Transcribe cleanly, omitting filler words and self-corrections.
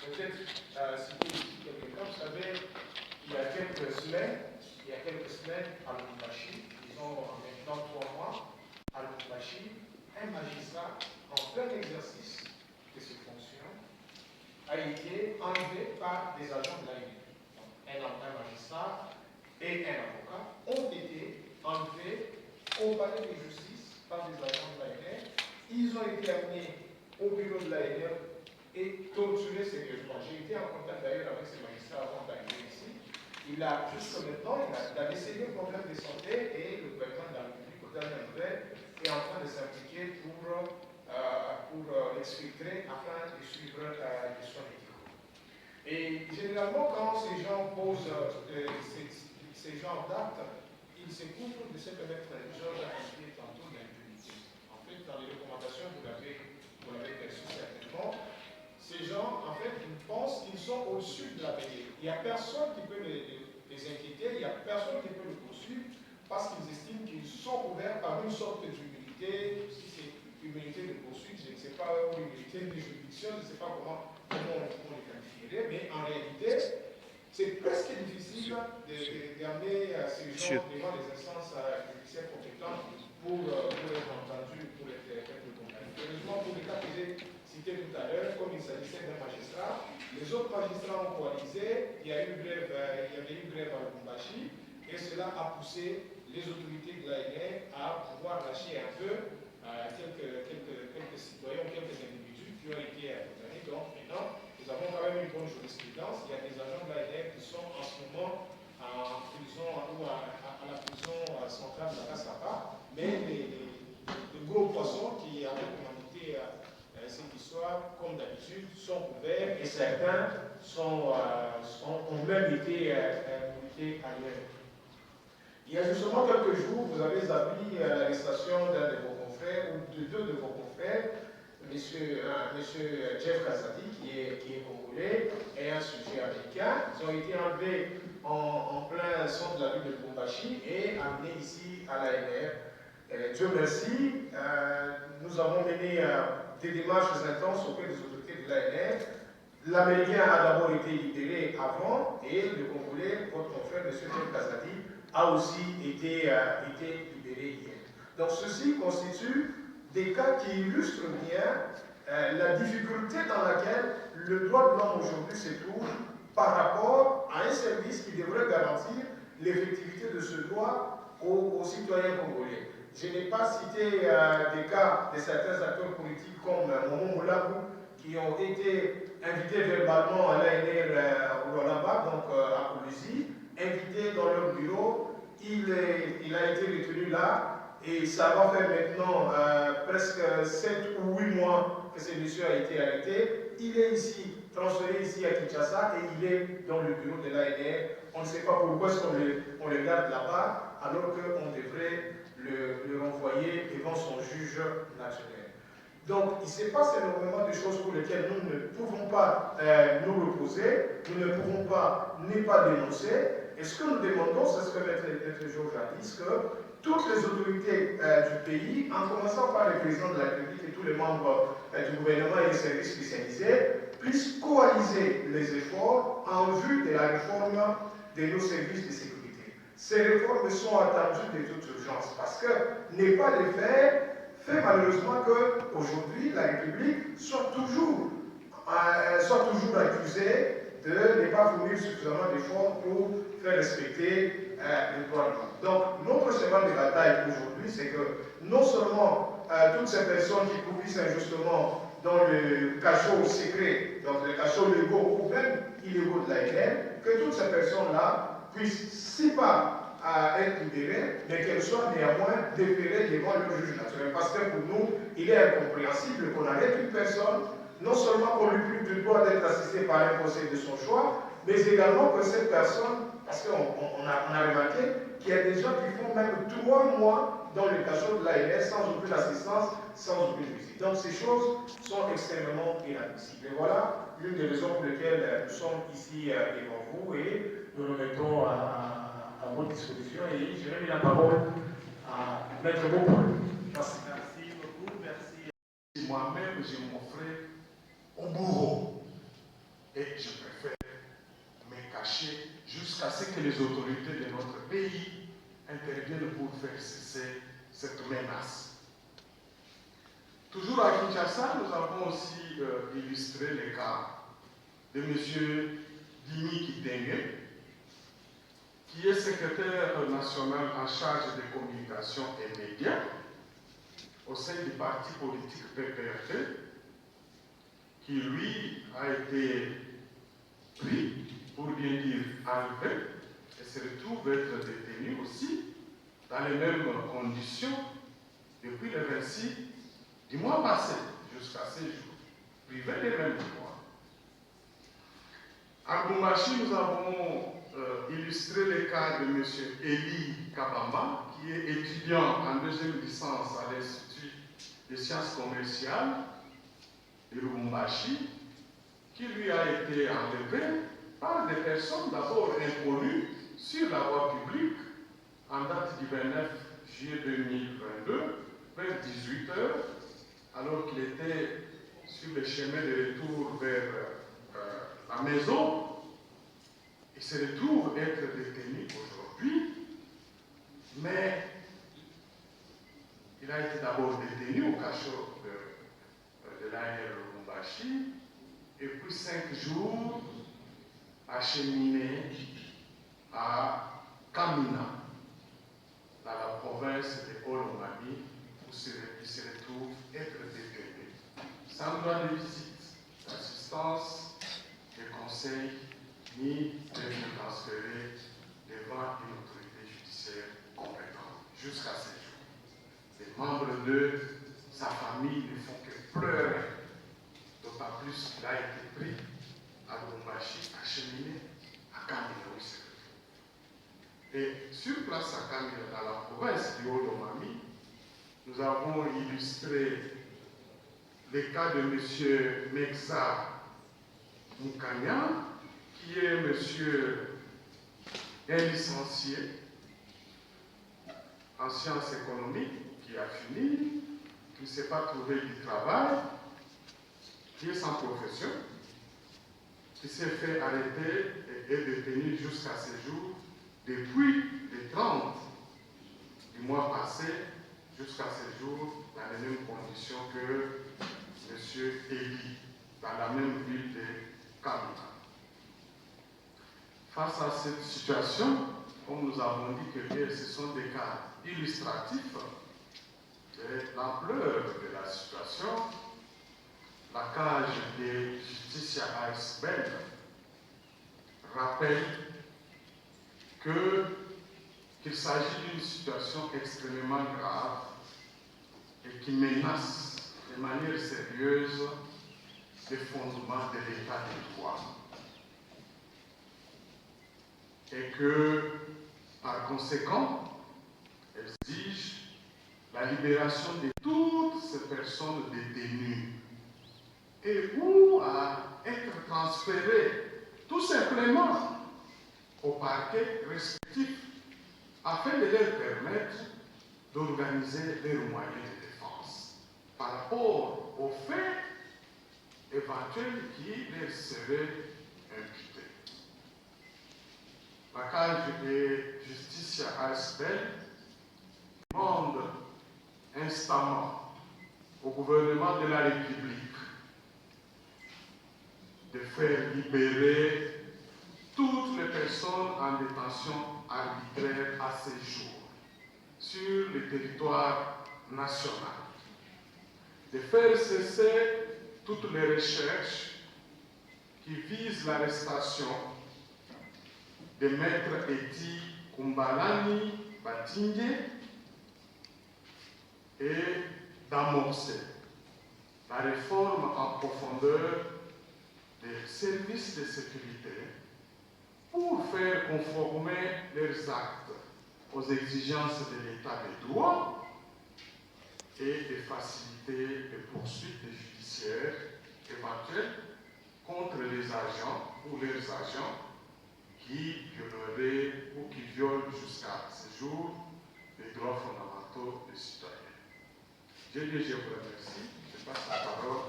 peut-être citer ici quelqu'un. Vous savez, il y a quelques semaines, à Lubumbashi, disons maintenant 3 mois, à Lubumbashi, un magistrat en plein exercice de ses fonctions a été enlevé par des agents de l'AINE. Un magistrat et un avocat ont été enlevés au palais de justice par des agents de l'AINE. Ils ont été amenés au bureau de l'AINE et torturés sérieusement. J'ai été en contact d'ailleurs avec ces magistrats avant d'arriver ici. Jusqu'à maintenant, il a décédé un problème de santé et le gouvernement de la République, au dernier nouvelle, est en train de s'impliquer pour l'exfiltrer afin de suivre les soins médicaux. Et généralement, quand ces gens posent ces genres d'actes, ils se couvrent de ce que Maître Georges a indiqué tantôt de l'impunité. En fait, dans les recommandations, vous l'avez perçu certainement, ces gens, en fait, ils pensent qu'ils sont au-dessus de la mêlée. Il n'y a personne qui peut les inquiéter, il n'y a personne qui peut les poursuivre parce qu'ils estiment qu'ils sont couverts par une sorte d'humilité. Si c'est humilité de poursuite, je ne sais pas, ou humilité de juridiction, je ne sais pas comment on les qualifierait, mais en réalité, c'est presque difficile d'amener ces gens devant les instances judiciaires compétentes pour être entendus, pour être condamnés. Heureusement, pour les cas que j'ai cités tout à l'heure, comme il s'agissait d'un magistrat, les autres magistrats ont coalisé, il y avait eu grève à Lubumbashi, et cela a poussé les autorités de l'ANR à pouvoir lâcher un peu quelques citoyens, quelques individus qui ont été condamnés. Donc maintenant, nous avons quand même une bonne jurisprudence. Il y a des agents de l'ANR qui sont en ce moment en prison ou à la prison centrale de la Cassapa, mais les gros poissons qui avaient commandité cette histoire, comme d'habitude, sont couverts et certains ont même été mutés ailleurs. Il y a justement quelques jours, vous avez appris l'arrestation d'un de vos confrères, ou de deux de vos confrères, M. Jeff Kazadi, qui est congolais, et un sujet américain. Ils ont été enlevés en plein centre de la ville de Lubumbashi et amenés ici à l'ANR. Dieu merci, nous avons mené des démarches intenses auprès des autorités de l'ANR. L'Américain a d'abord été libéré avant et le Congolais, votre confrère, M. Jeff Kazadi, a aussi été libéré hier. Donc ceci constitue des cas qui illustrent bien la difficulté dans laquelle le droit de l'homme aujourd'hui se trouve par rapport à un service qui devrait garantir l'effectivité de ce droit aux citoyens congolais. Je n'ai pas cité des cas de certains acteurs politiques comme Momo Moulabou qui ont été invités verbalement à l'ANR là-bas, donc à Koulissi, invités dans leur bureau. Il a été retenu là et ça va faire maintenant presque 7 ou 8 mois que ce monsieur a été arrêté. Il est ici, transféré ici à Kinshasa et il est dans le bureau de l'ANR. On ne sait pas pourquoi est-ce qu'on le garde là-bas alors qu'on devrait le renvoyer devant son juge naturel. Donc, il se passe énormément de choses pour lesquelles nous ne pouvons pas nous reposer, nous ne pouvons pas ne pas dénoncer. Et ce que nous demandons, c'est ce que Maître Georges a dit, que toutes les autorités du pays, en commençant par le président de la République et tous les membres du gouvernement et des services spécialisés, puissent coaliser les efforts en vue de la réforme de nos services de sécurité. Ces réformes sont attendues de toute urgence parce que ne pas les faire fait malheureusement qu'aujourd'hui, la République soit toujours accusée de ne pas fournir suffisamment d'efforts pour faire respecter les droits de l'homme. Donc, notre cheval de bataille aujourd'hui, c'est que non seulement toutes ces personnes qui coupissent injustement dans le cachot secret, dans les cachots légaux ou même illégaux de l'ANR, que toutes ces personnes-là puissent, si pas à être libérées, mais qu'elles soient néanmoins déférées devant le juge naturel. Parce que pour nous, il est incompréhensible qu'on arrête une personne, non seulement qu'on lui prive du droit d'être assisté par un conseil de son choix, mais également que cette personne, parce qu'on a remarqué qu'il y a des gens qui font même 3 mois dans le cachot de l'ANR sans aucune assistance, sans aucune visite. Donc ces choses sont extrêmement inadmissibles. Et voilà l'une des raisons pour lesquelles nous sommes ici devant vous et nous nous mettons à votre disposition et je remets la parole à Maître Beaupol. Merci beaucoup, merci. Moi-même, j'ai mon frère au bourreau. et je préfère me cacher jusqu'à ce que les autorités de notre pays interviennent pour faire cesser cette menace. Toujours à Kinshasa, nous avons aussi illustré le cas de M. Dimi Kitenge, qui est secrétaire national en charge des communications et médias au sein du parti politique PPRD, qui lui a été pris, pour bien dire enlevé, et se retrouve être détenu aussi dans les mêmes conditions depuis le 26 du mois passé jusqu'à ce jour, privé des mêmes droits. À Lubumbashi, nous avons illustré le cas de M. Eli Kabamba, qui est étudiant en deuxième licence à l'Institut des sciences commerciales de Lubumbashi, qui lui a été enlevé par des personnes d'abord inconnues sur la voie publique en date du 29 juillet 2022, vers 18 h, alors qu'il était sur le chemin de retour vers la maison. Il se retrouve être détenu aujourd'hui, mais il a été d'abord détenu au cachot de l'AR Lubumbashi, et puis 5 jours acheminé à Kamina, dans la province de Olomami, où il se retrouve être détenu, sans droit de visite, d'assistance, de conseil, ni d'être transféré devant une autorité judiciaire compétente jusqu'à ce jour. Les membres de sa famille ne font que pleurer, d'autant plus qu'il a été pris à Lubumbashi, acheminé à Kamina, où il se retrouve. Et sur place à Kamina, dans la province du Haut-Lomami, nous avons illustré le cas de M. Mexa Mukanya, qui est un licencié en sciences économiques, qui a fini, qui ne s'est pas trouvé du travail, qui est sans profession, qui s'est fait arrêter et est détenu jusqu'à ce jour, depuis le 30 du mois passé jusqu'à ce jour, dans les mêmes conditions que M. Eli, dans la même ville de Kamina. Face à cette situation, comme nous avons dit que ce sont des cas illustratifs de l'ampleur de la situation, la cage de Justicia ASBEL rappelle qu'il s'agit d'une situation extrêmement grave et qui menace de manière sérieuse les fondements de l'état de droit. Et que, par conséquent, exige la libération de toutes ces personnes détenues et ou à être transférées tout simplement au parquet respectif afin de leur permettre d'organiser leurs moyens de défense par rapport aux faits éventuels qui leur seraient imputés. La cage de Justicia ASBEL demande instamment au gouvernement de la République de faire libérer toutes les personnes en détention arbitraire à ce jour sur le territoire national, de faire cesser toutes les recherches qui visent l'arrestation de Maître Eti Kumbalani Batingue et d'amorcer la réforme en profondeur des services de sécurité pour faire conformer leurs actes aux exigences de l'état de droit et de faciliter les poursuites judiciaires éventuelles contre les agents ou leurs agents qui violeraient ou qui violent jusqu'à ce jour les droits fondamentaux des citoyens. Je vous remercie. Je passe la parole